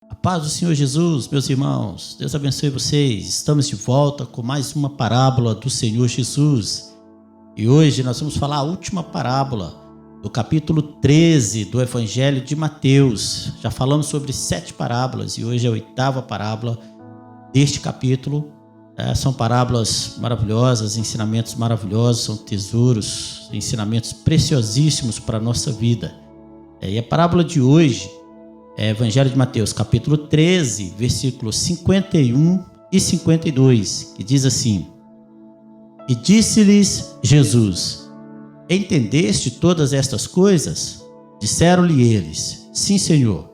A paz do Senhor Jesus, meus irmãos, Deus abençoe vocês. Estamos de volta com mais uma parábola do Senhor Jesus. E hoje nós vamos falar a última parábola do capítulo 13 do Evangelho de Mateus. Já falamos sobre 7 parábolas e hoje é a 8ª parábola deste capítulo. São parábolas maravilhosas, ensinamentos maravilhosos, são tesouros, ensinamentos preciosíssimos para a nossa vida. E a parábola de hoje é Evangelho de Mateus, capítulo 13, versículos 51 e 52, que diz assim: E disse-lhes Jesus: Entendeste todas estas coisas? Disseram-lhe eles: Sim, Senhor.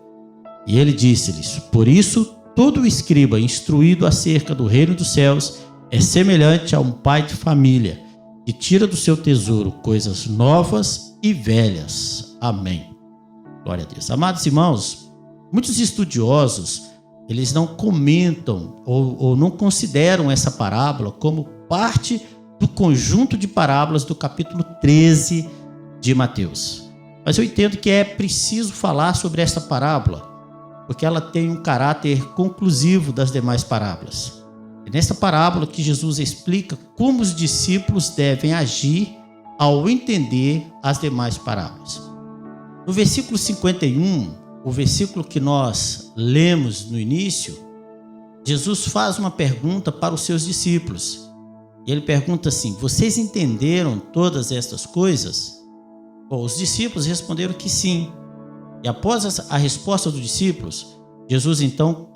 E ele disse-lhes: Por isso, todo escriba instruído acerca do reino dos céus é semelhante a um pai de família, que tira do seu tesouro coisas novas e velhas. Amém. Glória a Deus. Amados irmãos, muitos estudiosos, eles não comentam ou não consideram essa parábola como parte do conjunto de parábolas do capítulo 13 de Mateus. Mas eu entendo que é preciso falar sobre essa parábola, porque ela tem um caráter conclusivo das demais parábolas. É nesta parábola que Jesus explica como os discípulos devem agir ao entender as demais parábolas. No versículo 51, o versículo que nós lemos no início, Jesus faz uma pergunta para os seus discípulos. Ele pergunta assim: Vocês entenderam todas estas coisas? Bom, os discípulos responderam que sim. E após a resposta dos discípulos, Jesus então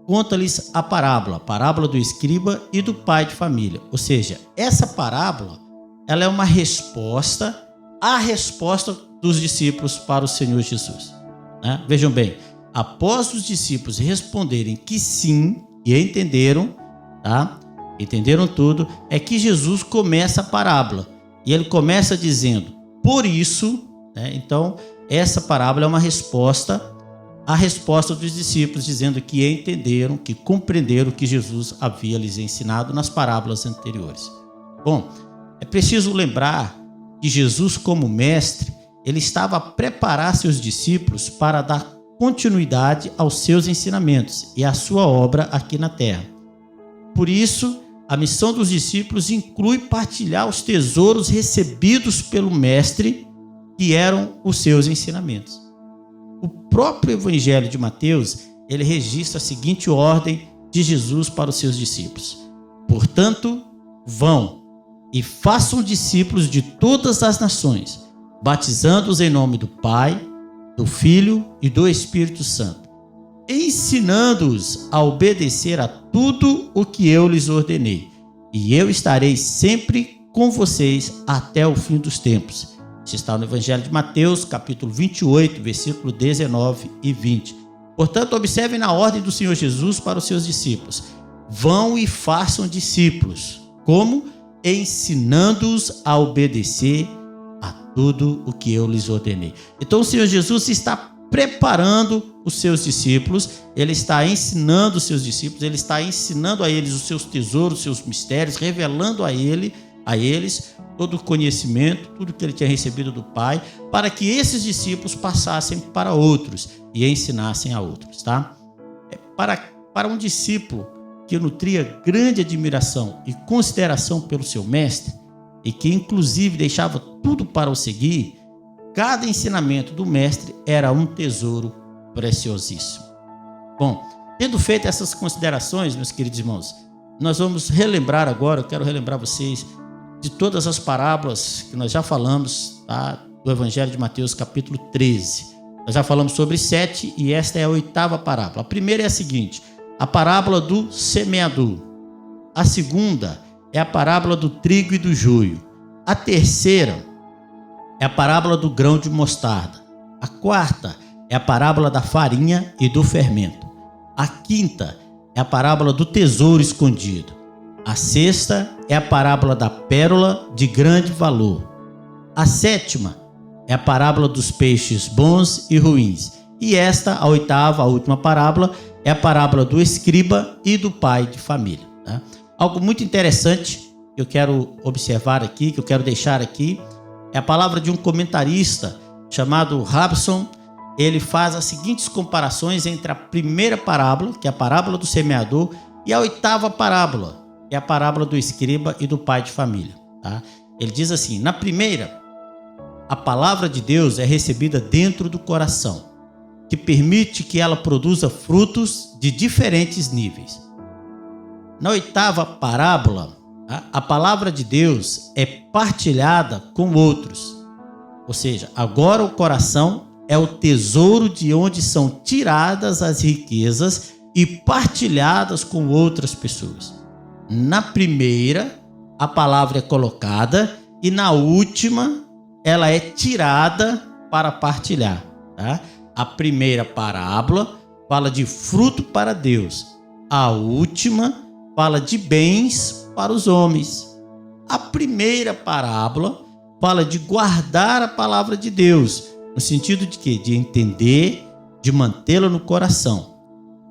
conta-lhes a parábola do escriba e do pai de família. Ou seja, essa parábola, ela é uma resposta à resposta dos discípulos para o Senhor Jesus. Vejam bem, após os discípulos responderem que sim e entenderam, entenderam tudo, é que Jesus começa a parábola. E ele começa dizendo: Por isso, então essa parábola é uma resposta à resposta dos discípulos, dizendo que entenderam, que compreenderam o que Jesus havia lhes ensinado nas parábolas anteriores. Bom, é preciso lembrar que Jesus, como mestre, ele estava a preparar seus discípulos para dar continuidade aos seus ensinamentos e à sua obra aqui na terra. Por isso, a missão dos discípulos inclui partilhar os tesouros recebidos pelo mestre, que eram os seus ensinamentos. O próprio Evangelho de Mateus, ele registra a seguinte ordem de Jesus para os seus discípulos: Portanto, vão e façam discípulos de todas as nações, batizando-os em nome do Pai, do Filho e do Espírito Santo, ensinando-os a obedecer a tudo o que eu lhes ordenei. E eu estarei sempre com vocês até o fim dos tempos. Isso está no Evangelho de Mateus, capítulo 28, versículo 19 e 20. Portanto, observem na ordem do Senhor Jesus para os seus discípulos: Vão e façam discípulos. Como? Ensinando-os a obedecer a tudo o que eu lhes ordenei. Então o Senhor Jesus está preparando os seus discípulos, ele está ensinando os seus discípulos, ele está ensinando a eles os seus tesouros, os seus mistérios, revelando a eles todo o conhecimento, tudo que ele tinha recebido do Pai, para que esses discípulos passassem para outros e ensinassem a outros, Para um discípulo que nutria grande admiração e consideração pelo seu mestre, e que inclusive deixava tudo para o seguir, cada ensinamento do mestre era um tesouro preciosíssimo. Bom, tendo feito essas considerações, meus queridos irmãos, nós vamos relembrar agora, eu quero relembrar vocês de todas as parábolas que nós já falamos, do Evangelho de Mateus, capítulo 13. Nós já falamos sobre 7 e esta é a 8ª parábola. A primeira é a seguinte: a parábola do semeador. A segunda é a parábola do trigo e do joio. A terceira é a parábola do grão de mostarda. A quarta é a parábola da farinha e do fermento. A quinta é a parábola do tesouro escondido. A sexta é a parábola da pérola de grande valor. A sétima é a parábola dos peixes bons e ruins. E esta, a 8ª, a última parábola, é a parábola do escriba e do pai de família. Algo muito interessante que eu quero observar aqui, que eu quero deixar aqui, é a palavra de um comentarista chamado Robson. ele faz as seguintes comparações entre a primeira parábola, que é a parábola do semeador, e a oitava parábola, que é a parábola do escriba e do pai de família. Tá? Ele diz assim: na primeira, a palavra de Deus é recebida dentro do coração, que permite que ela produza frutos de diferentes níveis. Na oitava parábola, a palavra de Deus é partilhada com outros. Ou seja, agora o coração é o tesouro de onde são tiradas as riquezas e partilhadas com outras pessoas. Na primeira, a palavra é colocada e na última, ela é tirada para partilhar. Tá? A primeira parábola fala de fruto para Deus. A última fala de bens para os homens. A primeira parábola fala de guardar a palavra de Deus, no sentido de quê? De entender, de mantê-la no coração.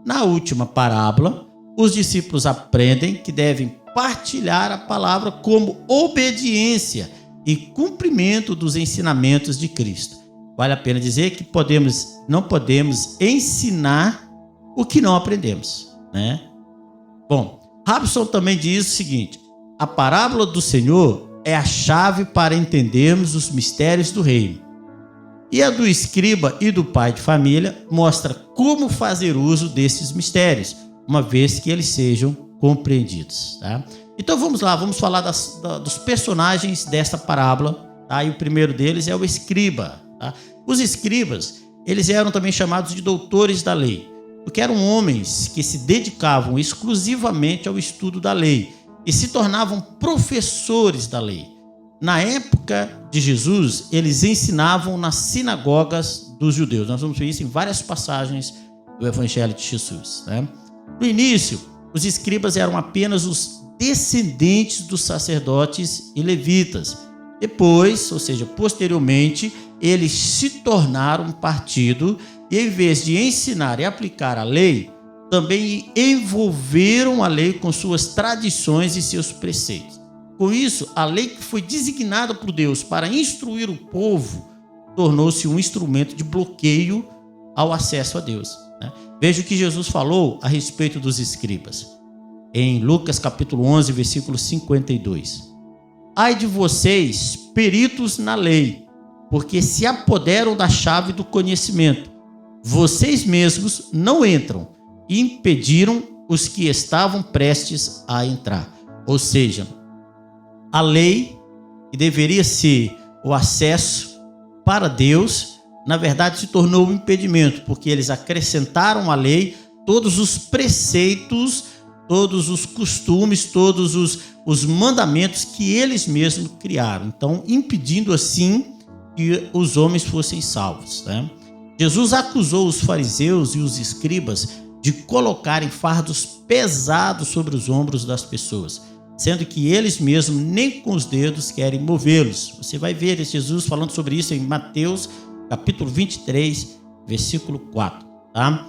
Na última parábola, os discípulos aprendem que devem partilhar a palavra como obediência e cumprimento dos ensinamentos de Cristo. Vale a pena dizer que não podemos ensinar o que não aprendemos, né? Bom, Robson também diz o seguinte: a parábola do Senhor é a chave para entendermos os mistérios do reino. E a do escriba e do pai de família mostra como fazer uso desses mistérios, uma vez que eles sejam compreendidos. Tá? Então vamos lá, vamos falar dos personagens desta parábola. Tá? E o primeiro deles é o escriba. Tá? Os escribas, eles eram também chamados de doutores da lei, porque eram homens que se dedicavam exclusivamente ao estudo da lei e se tornavam professores da lei. Na época de Jesus, eles ensinavam nas sinagogas dos judeus. Nós vamos ver isso em várias passagens do Evangelho de Jesus. Né? No início, os escribas eram apenas os descendentes dos sacerdotes e levitas. Depois, ou seja, posteriormente, eles se tornaram um partido e, em vez de ensinar e aplicar a lei, também envolveram a lei com suas tradições e seus preceitos. Com isso, a lei que foi designada por Deus para instruir o povo tornou-se um instrumento de bloqueio ao acesso a Deus. Né? Veja o que Jesus falou a respeito dos escribas. Em Lucas capítulo 11, versículo 52. Ai de vocês, peritos na lei, porque se apoderam da chave do conhecimento. Vocês mesmos não entram e impediram os que estavam prestes a entrar. Ou seja, a lei, que deveria ser o acesso para Deus, na verdade se tornou um impedimento, porque eles acrescentaram à lei todos os preceitos, todos os costumes, todos os mandamentos que eles mesmos criaram. Então, impedindo assim que os homens fossem salvos. Né? Jesus acusou os fariseus e os escribas de colocarem fardos pesados sobre os ombros das pessoas, sendo que eles mesmos nem com os dedos querem movê-los. Você vai ver Jesus falando sobre isso em Mateus capítulo 23, versículo 4. Tá?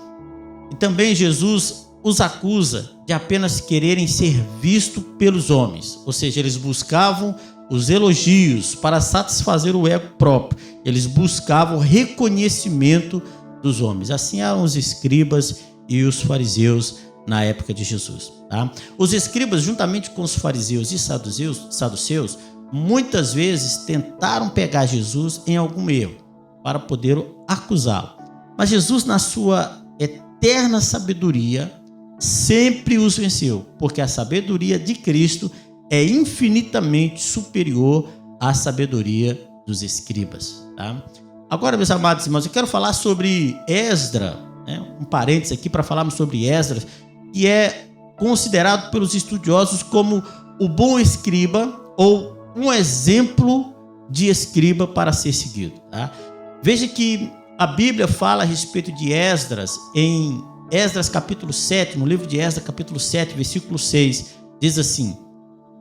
E também Jesus os acusa de apenas quererem ser vistos pelos homens, ou seja, eles buscavam os elogios para satisfazer o ego próprio, eles buscavam o reconhecimento dos homens. Assim eram os escribas e os fariseus na época de Jesus. Tá? Os escribas, juntamente com os fariseus e saduceus, muitas vezes tentaram pegar Jesus em algum erro para poder acusá-lo. Mas Jesus, na sua eterna sabedoria, sempre os venceu, porque a sabedoria de Cristo é infinitamente superior à sabedoria dos escribas. Tá? Agora, meus amados irmãos, eu quero falar sobre Esdras, né? Um parênteses aqui para falarmos sobre Esdras, que é considerado pelos estudiosos como o bom escriba ou um exemplo de escriba para ser seguido. Tá? Veja que a Bíblia fala a respeito de Esdras em Esdras capítulo 7, no livro de Esdras capítulo 7, versículo 6, diz assim: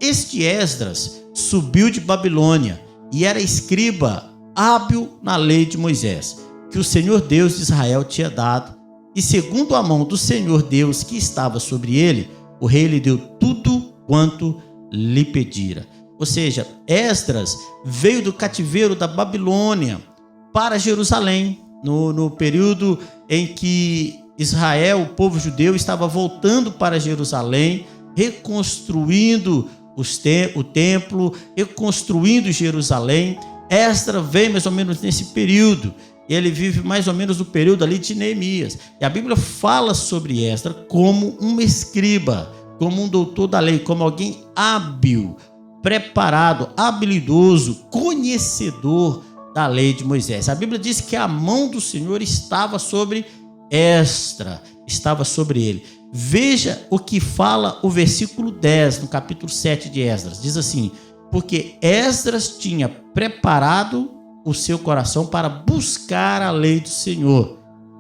este Esdras subiu de Babilônia e era escriba hábil na lei de Moisés, que o Senhor Deus de Israel tinha dado, e segundo a mão do Senhor Deus que estava sobre ele, o rei lhe deu tudo quanto lhe pedira. Ou seja, Esdras veio do cativeiro da Babilônia para Jerusalém, no período em que Israel, o povo judeu, estava voltando para Jerusalém, reconstruindo o templo, reconstruindo Jerusalém. Esdras vem mais ou menos nesse período. Ele vive mais ou menos no período ali de Neemias. E a Bíblia fala sobre Esdras como um escriba, como um doutor da lei, como alguém hábil, preparado, habilidoso, conhecedor da lei de Moisés. A Bíblia diz que a mão do Senhor estava sobre Esdras, estava sobre ele. Veja o que fala o versículo 10, no capítulo 7 de Esdras. Diz assim: porque Esdras tinha preparado o seu coração para buscar a lei do Senhor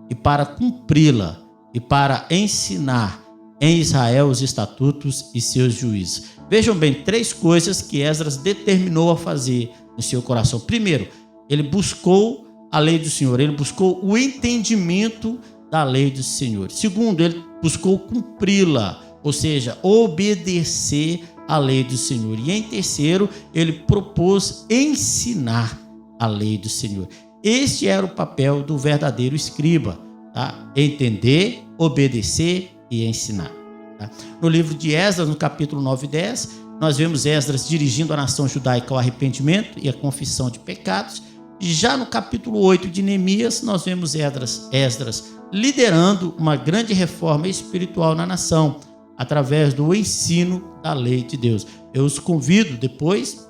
e para cumpri-la e para ensinar em Israel os estatutos e seus juízos. Vejam bem, 3 coisas que Esdras determinou a fazer no seu coração. Primeiro, ele buscou a lei do Senhor, ele buscou o entendimento da lei do Senhor. Segundo, ele buscou cumpri-la, ou seja, obedecer a lei do Senhor. E em terceiro, ele propôs ensinar a lei do Senhor. Este era o papel do verdadeiro escriba, tá? Entender, obedecer e ensinar. Tá? No livro de Esdras, no capítulo 9 e 10, nós vemos Esdras dirigindo a nação judaica ao arrependimento e à confissão de pecados. Já no capítulo 8 de Neemias, nós vemos Esdras liderando uma grande reforma espiritual na nação, através do ensino da lei de Deus. Eu os convido depois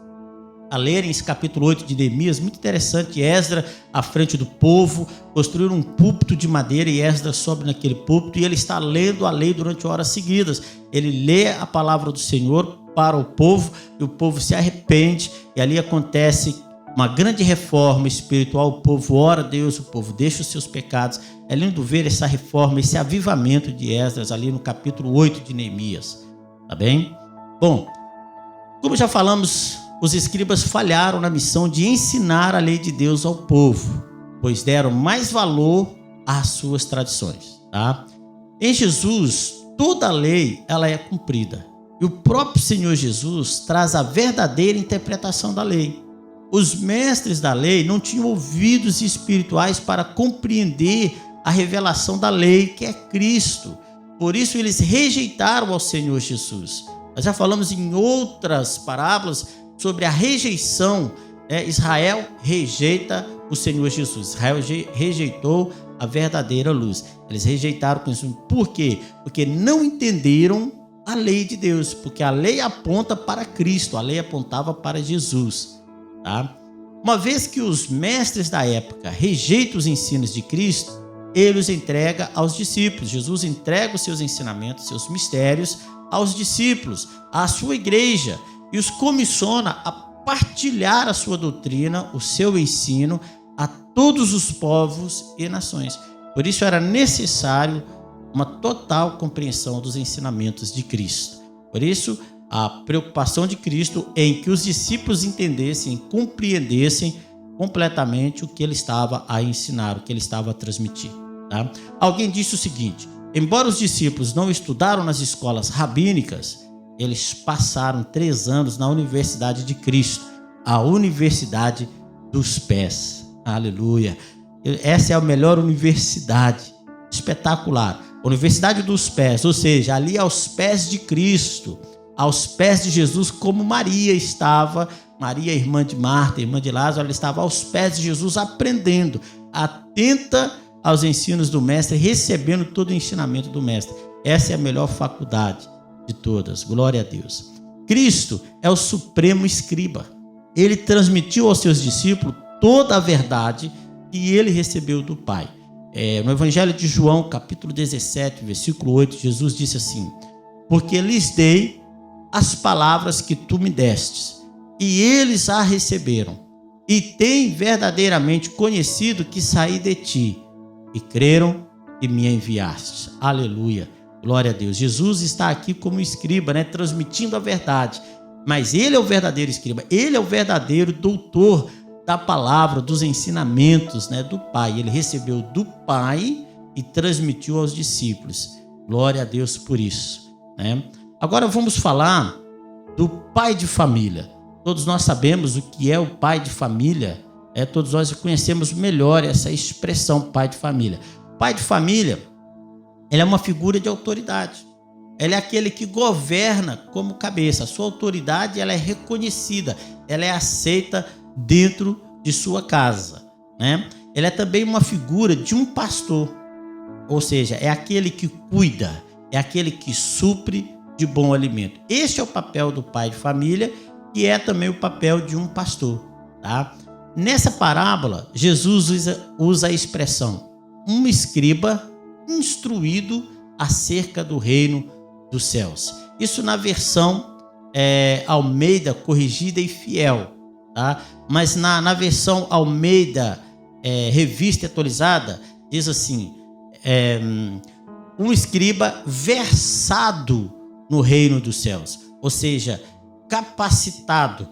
a lerem esse capítulo 8 de Neemias, muito interessante. Esdras à frente do povo, construíram um púlpito de madeira e Esdras sobe naquele púlpito e ele está lendo a lei durante horas seguidas. Ele lê a palavra do Senhor para o povo e o povo se arrepende e ali acontece uma grande reforma espiritual. O povo ora a Deus, o povo deixa os seus pecados. É lindo ver essa reforma, esse avivamento de Esdras ali no capítulo 8 de Neemias. Tá bem? Bom, como já falamos, os escribas falharam na missão de ensinar a lei de Deus ao povo, pois deram mais valor às suas tradições. Tá? Em Jesus, toda a lei ela é cumprida. E o próprio Senhor Jesus traz a verdadeira interpretação da lei. Os mestres da lei não tinham ouvidos espirituais para compreender a revelação da lei, que é Cristo. Por isso eles rejeitaram ao Senhor Jesus. Nós já falamos em outras parábolas sobre a rejeição. Israel rejeita o Senhor Jesus. Israel rejeitou a verdadeira luz. Eles rejeitaram o conhecimento. Por quê? Porque não entenderam a lei de Deus. Porque a lei aponta para Cristo. A lei apontava para Jesus. Tá? Uma vez que os mestres da época rejeitam os ensinos de Cristo, ele os entrega aos discípulos. Jesus entrega os seus ensinamentos, seus mistérios aos discípulos, à sua igreja, e os comissiona a partilhar a sua doutrina, o seu ensino a todos os povos e nações. Por isso era necessário uma total compreensão dos ensinamentos de Cristo. Por isso, a preocupação de Cristo em que os discípulos entendessem, compreendessem completamente o que ele estava a ensinar, o que ele estava a transmitir. Tá? Alguém disse o seguinte: embora os discípulos não estudaram nas escolas rabínicas, eles passaram 3 anos na Universidade de Cristo, a Universidade dos Pés. Aleluia! Essa é a melhor universidade, espetacular. Universidade dos Pés, ou seja, ali aos pés de Cristo, aos pés de Jesus, como Maria estava. Maria, irmã de Marta, irmã de Lázaro, ela estava aos pés de Jesus aprendendo, atenta aos ensinos do mestre, recebendo todo o ensinamento do mestre. Essa é a melhor faculdade de todas. Glória a Deus. Cristo é o supremo escriba. Ele transmitiu aos seus discípulos toda a verdade que ele recebeu do Pai. No Evangelho de João, capítulo 17, versículo 8, Jesus disse assim: porque lhes dei as palavras que tu me destes, e eles a receberam, e têm verdadeiramente conhecido que saí de ti, e creram que me enviaste. Aleluia, glória a Deus. Jesus está aqui como escriba, transmitindo a verdade, mas ele é o verdadeiro escriba, ele é o verdadeiro doutor da palavra, dos ensinamentos do Pai. Ele recebeu do Pai e transmitiu aos discípulos. Glória a Deus por isso. Agora vamos falar do pai de família. Todos nós sabemos o que é o pai de família. todos nós conhecemos melhor essa expressão pai de família. Pai de família, ele é uma figura de autoridade. Ele é aquele que governa como cabeça. A sua autoridade, ela é reconhecida, ela é aceita dentro de sua casa, né? Ele é também uma figura de um pastor, ou seja, é aquele que cuida, é aquele que supre de bom alimento. Este é o papel do pai de família, que é também o papel de um pastor, tá? Nessa parábola, Jesus usa a expressão um escriba instruído acerca do reino dos céus. Isso na versão Almeida corrigida e fiel, tá? Mas na versão Almeida revista e atualizada, diz assim, um escriba versado no reino dos céus, ou seja, capacitado,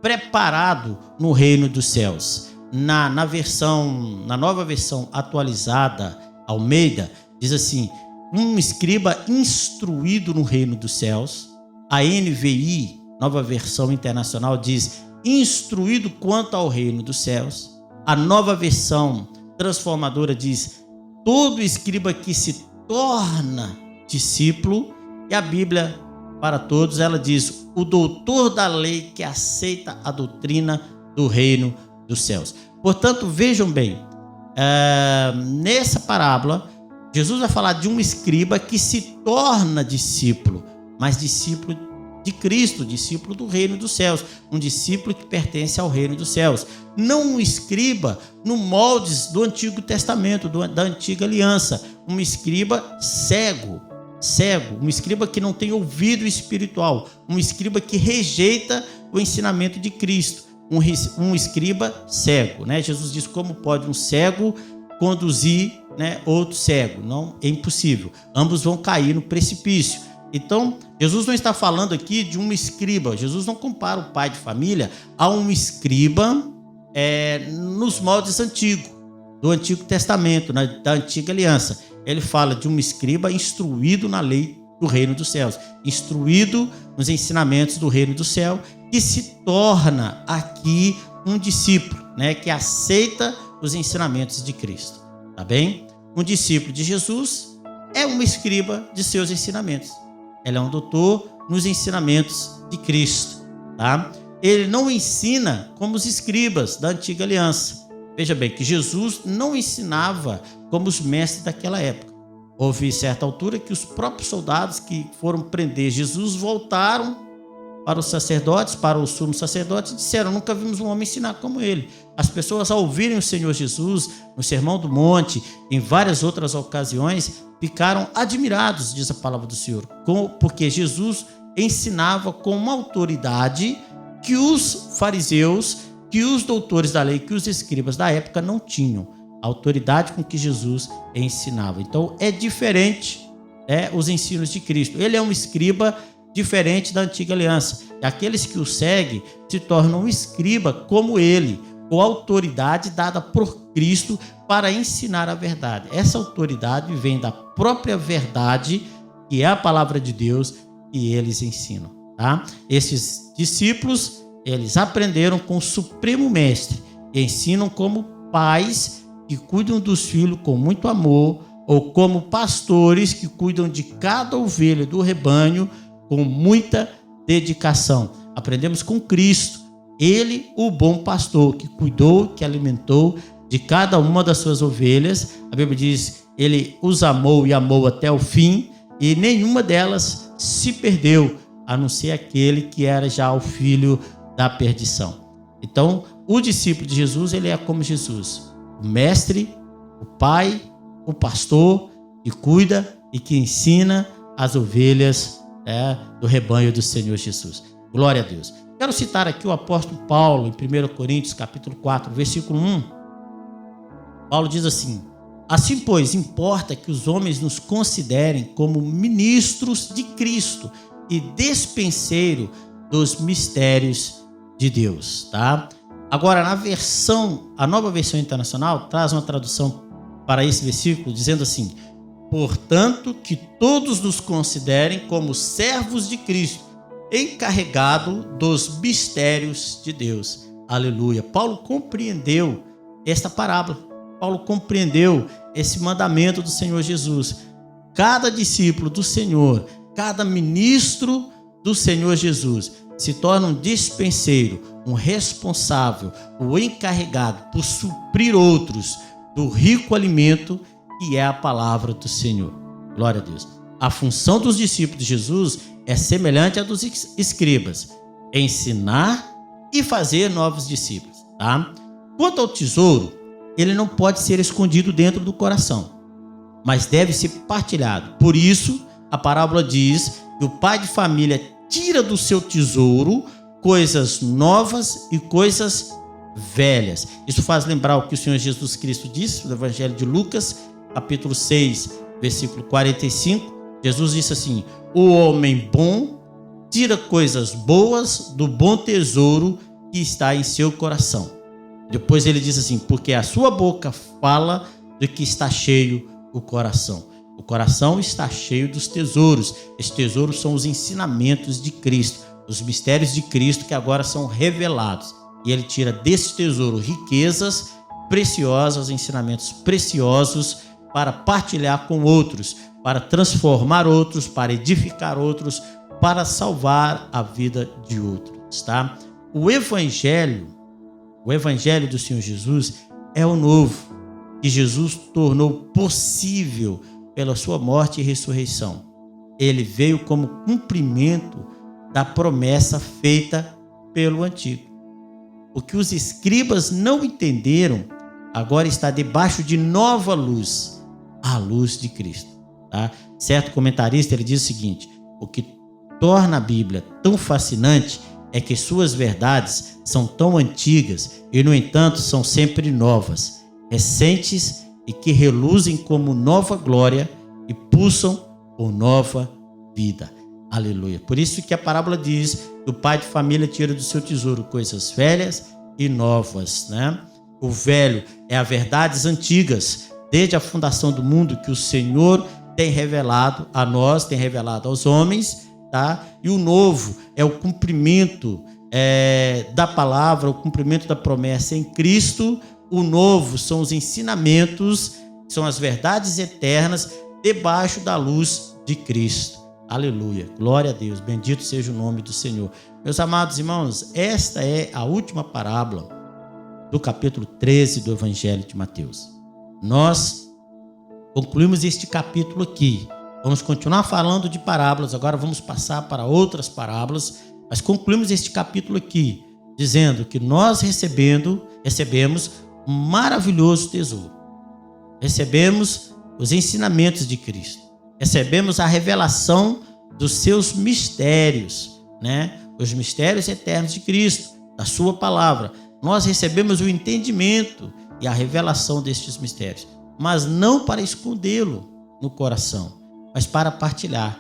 preparado no reino dos céus. Na nova versão atualizada, Almeida, diz assim, um escriba instruído no reino dos céus. A NVI, nova versão internacional, diz instruído quanto ao reino dos céus. A nova versão transformadora diz todo escriba que se torna discípulo. E a Bíblia para todos, ela diz o doutor da lei que aceita a doutrina do reino dos céus. Portanto, vejam bem, nessa parábola, Jesus vai falar de um escriba que se torna discípulo, mas discípulo de Cristo, discípulo do reino dos céus, um discípulo que pertence ao reino dos céus. Não um escriba no moldes do Antigo Testamento, da Antiga Aliança, um escriba cego, um escriba que não tem ouvido espiritual, um escriba que rejeita o ensinamento de Cristo, um escriba cego, né? Jesus diz como pode um cego conduzir, né, outro cego? Não, é impossível, ambos vão cair no precipício. Então, Jesus não está falando aqui de um escriba, Jesus não compara o pai de família a um escriba nos moldes antigos, do Antigo Testamento, da Antiga Aliança. Ele fala de um escriba instruído na lei do reino dos céus, instruído nos ensinamentos do reino do céu, que se torna aqui um discípulo, né, que aceita os ensinamentos de Cristo, tá bem? Um discípulo de Jesus é um escriba de seus ensinamentos. Ele é um doutor nos ensinamentos de Cristo, tá? Ele não ensina como os escribas da Antiga Aliança. Veja bem que Jesus não ensinava como os mestres daquela época. Houve certa altura que os próprios soldados que foram prender Jesus voltaram para os sacerdotes, para os sumos sacerdotes, e disseram: nunca vimos um homem ensinar como ele. As pessoas, ao ouvirem o Senhor Jesus no Sermão do Monte, em várias outras ocasiões, ficaram admirados, diz a palavra do Senhor, porque Jesus ensinava com uma autoridade que os fariseus, que os doutores da lei, que os escribas da época não tinham. A autoridade com que Jesus ensinava. Então é diferente, os ensinos de Cristo. Ele é um escriba diferente da Antiga Aliança. E aqueles que o seguem se tornam um escriba como ele, com autoridade dada por Cristo para ensinar a verdade. Essa autoridade vem da própria verdade, que é a palavra de Deus, e eles ensinam, tá? Esses discípulos, eles aprenderam com o Supremo Mestre e ensinam como pais que cuidam dos filhos com muito amor, ou como pastores que cuidam de cada ovelha do rebanho com muita dedicação. Aprendemos com Cristo, ele, o bom pastor, que cuidou, que alimentou de cada uma das suas ovelhas. A Bíblia diz, ele os amou e amou até o fim, e nenhuma delas se perdeu, a não ser aquele que era já o filho da perdição. Então, o discípulo de Jesus, ele é como Jesus, o mestre, o pai, o pastor, que cuida e que ensina as ovelhas do rebanho do Senhor Jesus. Glória a Deus. Quero citar aqui o apóstolo Paulo, em 1 Coríntios, capítulo 4, versículo 1. Paulo diz assim: assim, pois, importa que os homens nos considerem como ministros de Cristo e despenseiro dos mistérios de Deus, tá? Agora, a nova versão internacional traz uma tradução para esse versículo, dizendo assim: portanto, que todos nos considerem como servos de Cristo, encarregado dos mistérios de Deus. Aleluia. Paulo compreendeu esta parábola. Paulo compreendeu esse mandamento do Senhor Jesus. Cada discípulo do Senhor, cada ministro do Senhor Jesus se torna um dispenseiro, um responsável, um encarregado por suprir outros do rico alimento que é a palavra do Senhor. Glória a Deus. A função dos discípulos de Jesus é semelhante à dos escribas: ensinar e fazer novos discípulos. Tá? Quanto ao tesouro, ele não pode ser escondido dentro do coração, mas deve ser partilhado. Por isso, a parábola diz que o pai de família tira do seu tesouro coisas novas e coisas velhas. Isso faz lembrar o que o Senhor Jesus Cristo disse no Evangelho de Lucas, capítulo 6, versículo 45. Jesus disse assim: o homem bom tira coisas boas do bom tesouro que está em seu coração. Depois ele diz assim: porque a sua boca fala do que está cheio o coração. O coração está cheio dos tesouros. Esses tesouros são os ensinamentos de Cristo, os mistérios de Cristo que agora são revelados. E ele tira desse tesouro riquezas preciosas, ensinamentos preciosos para partilhar com outros, para transformar outros, para edificar outros, para salvar a vida de outros, tá? O evangelho do Senhor Jesus é o novo, que Jesus tornou possível pela sua morte e ressurreição. Ele veio como cumprimento da promessa feita pelo antigo. O que os escribas não entenderam, agora está debaixo de nova luz, a luz de Cristo. Tá? Certo comentarista, ele diz o seguinte: o que torna a Bíblia tão fascinante é que suas verdades são tão antigas e, no entanto, são sempre novas, recentes e que reluzem como nova glória e pulsam por nova vida. Aleluia. Por isso que a parábola diz que o pai de família tira do seu tesouro coisas velhas e novas, né? O velho é as verdades antigas, desde a fundação do mundo, que o Senhor tem revelado a nós, tem revelado aos homens, tá? E o novo é o cumprimento da palavra, o cumprimento da promessa em Cristo. O novo são os ensinamentos, são as verdades eternas debaixo da luz de Cristo. Aleluia, glória a Deus, bendito seja o nome do Senhor. Meus amados irmãos, esta é a última parábola do capítulo 13 do Evangelho de Mateus. Nós concluímos este capítulo aqui. Vamos continuar falando de parábolas, agora vamos passar para outras parábolas, mas concluímos este capítulo aqui, dizendo que nós recebemos um maravilhoso tesouro. Recebemos os ensinamentos de Cristo. Recebemos a revelação dos seus mistérios, né? Os mistérios eternos de Cristo, da sua palavra. Nós recebemos o entendimento e a revelação destes mistérios, mas não para escondê-lo no coração, mas para partilhar,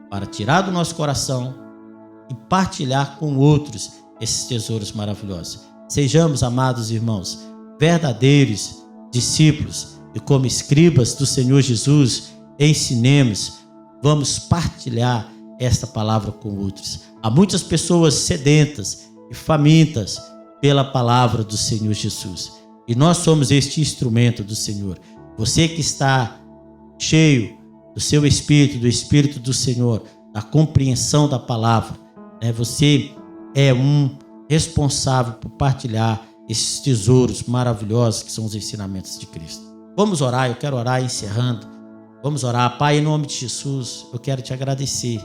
para tirar do nosso coração e partilhar com outros esses tesouros maravilhosos. Sejamos, amados irmãos, verdadeiros discípulos e como escribas do Senhor Jesus, ensinemos, vamos partilhar esta palavra com outros. Há muitas pessoas sedentas e famintas pela palavra do Senhor Jesus. E nós somos este instrumento do Senhor. Você que está cheio do seu Espírito, do Espírito do Senhor, da compreensão da palavra, né? Você é um responsável por partilhar esses tesouros maravilhosos que são os ensinamentos de Cristo. Vamos orar, eu quero orar encerrando. Vamos orar. Pai, em nome de Jesus, eu quero te agradecer,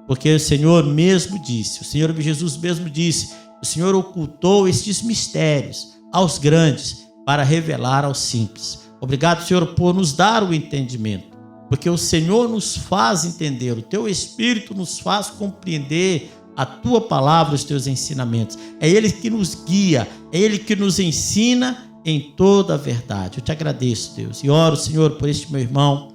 porque o Senhor mesmo disse, o Senhor Jesus mesmo disse, o Senhor ocultou estes mistérios aos grandes para revelar aos simples. Obrigado, Senhor, por nos dar o entendimento, porque o Senhor nos faz entender, o teu Espírito nos faz compreender a tua palavra, os teus ensinamentos. É Ele que nos guia, é Ele que nos ensina em toda a verdade. Eu te agradeço, Deus, e oro, Senhor, por este meu irmão,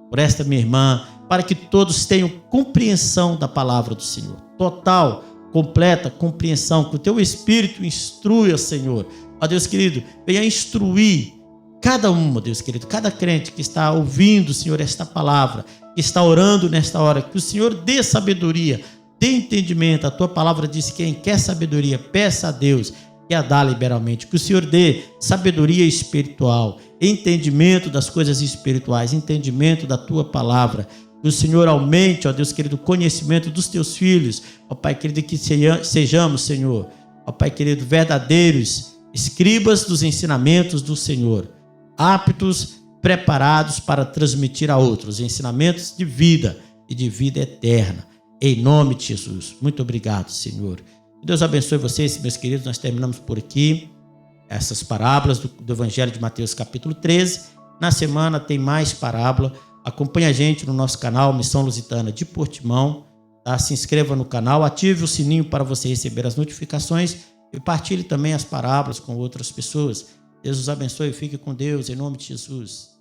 por esta minha irmã, para que todos tenham compreensão da palavra do Senhor. Total, completa compreensão, que o teu Espírito instrua, Senhor. Ó Deus querido, venha instruir cada um, Deus querido, cada crente que está ouvindo, Senhor, esta palavra, que está orando nesta hora, que o Senhor dê sabedoria, dê entendimento. A tua palavra diz que quem quer sabedoria, peça a Deus, que e a dar liberalmente. Que o Senhor dê sabedoria espiritual, entendimento das coisas espirituais, entendimento da tua palavra. Que o Senhor aumente, ó Deus querido, o conhecimento dos teus filhos, ó Pai querido, que sejamos, Senhor, ó Pai querido, verdadeiros escribas dos ensinamentos do Senhor, aptos, preparados para transmitir a outros ensinamentos de vida e de vida eterna. Em nome de Jesus. Muito obrigado, Senhor. Deus abençoe vocês, meus queridos. Nós terminamos por aqui essas parábolas do Evangelho de Mateus, capítulo 13. Na semana tem mais parábola. Acompanhe a gente no nosso canal Missão Lusitana de Portimão. Tá? Se inscreva no canal, ative o sininho para você receber as notificações e partilhe também as parábolas com outras pessoas. Deus os abençoe e fique com Deus, em nome de Jesus.